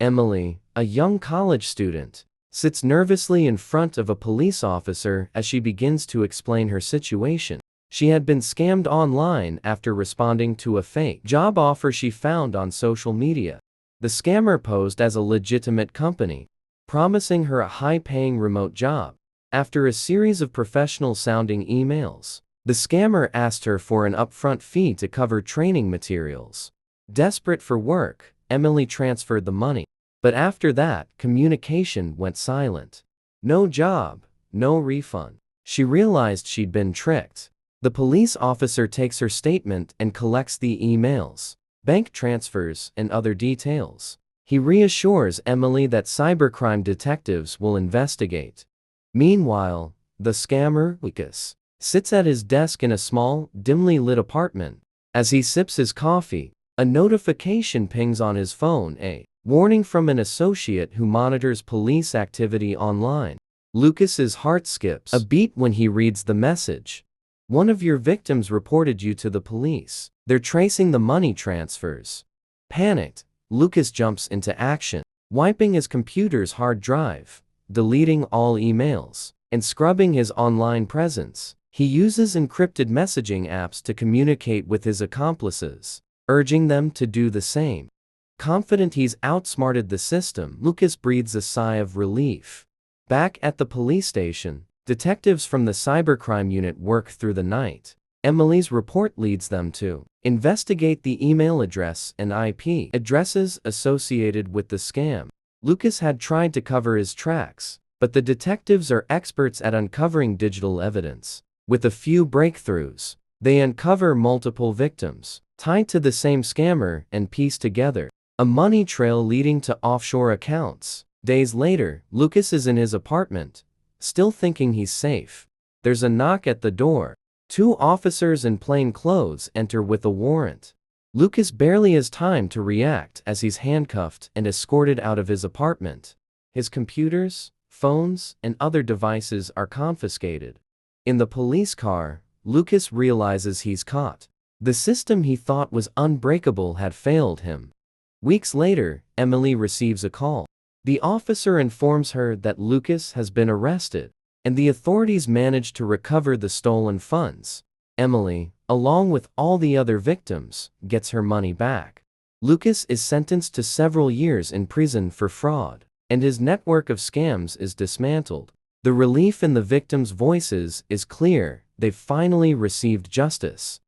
Emily, a young college student, sits nervously in front of a police officer as she begins to explain her situation. She had been scammed online after responding to a fake job offer she found on social media. The scammer posed as a legitimate company, promising her a high-paying remote job. After a series of professional-sounding emails, the scammer asked her for an upfront fee to cover training materials. Desperate for work, Emily transferred the money. But after that, communication went silent. No job, no refund. She realized she'd been tricked. The police officer takes her statement and collects the emails, bank transfers, and other details. He reassures Emily that cybercrime detectives will investigate. Meanwhile, the scammer, Lucas, sits at his desk in a small, dimly lit apartment. As he sips his coffee, a notification pings on his phone, a warning from an associate who monitors police activity online. Lucas's heart skips a beat when he reads the message. One of your victims reported you to the police. They're tracing the money transfers. Panicked, Lucas jumps into action, wiping his computer's hard drive, deleting all emails, and scrubbing his online presence. He uses encrypted messaging apps to communicate with his accomplices, urging them to do the same. Confident he's outsmarted the system, Lucas breathes a sigh of relief. Back at the police station, detectives from the cybercrime unit work through the night. Emily's report leads them to investigate the email address and IP addresses associated with the scam. Lucas had tried to cover his tracks, but the detectives are experts at uncovering digital evidence. With a few breakthroughs, they uncover multiple victims tied to the same scammer and piece together a money trail leading to offshore accounts. Days later, Lucas is in his apartment, still thinking he's safe. There's a knock at the door. Two officers in plain clothes enter with a warrant. Lucas barely has time to react as he's handcuffed and escorted out of his apartment. His computers, phones, and other devices are confiscated. In the police car, Lucas realizes he's caught. The system he thought was unbreakable had failed him. Weeks later, Emily receives a call. The officer informs her that Lucas has been arrested, and the authorities manage to recover the stolen funds. Emily, along with all the other victims, gets her money back. Lucas is sentenced to several years in prison for fraud, and his network of scams is dismantled. The relief in the victims' voices is clear. They've finally received justice.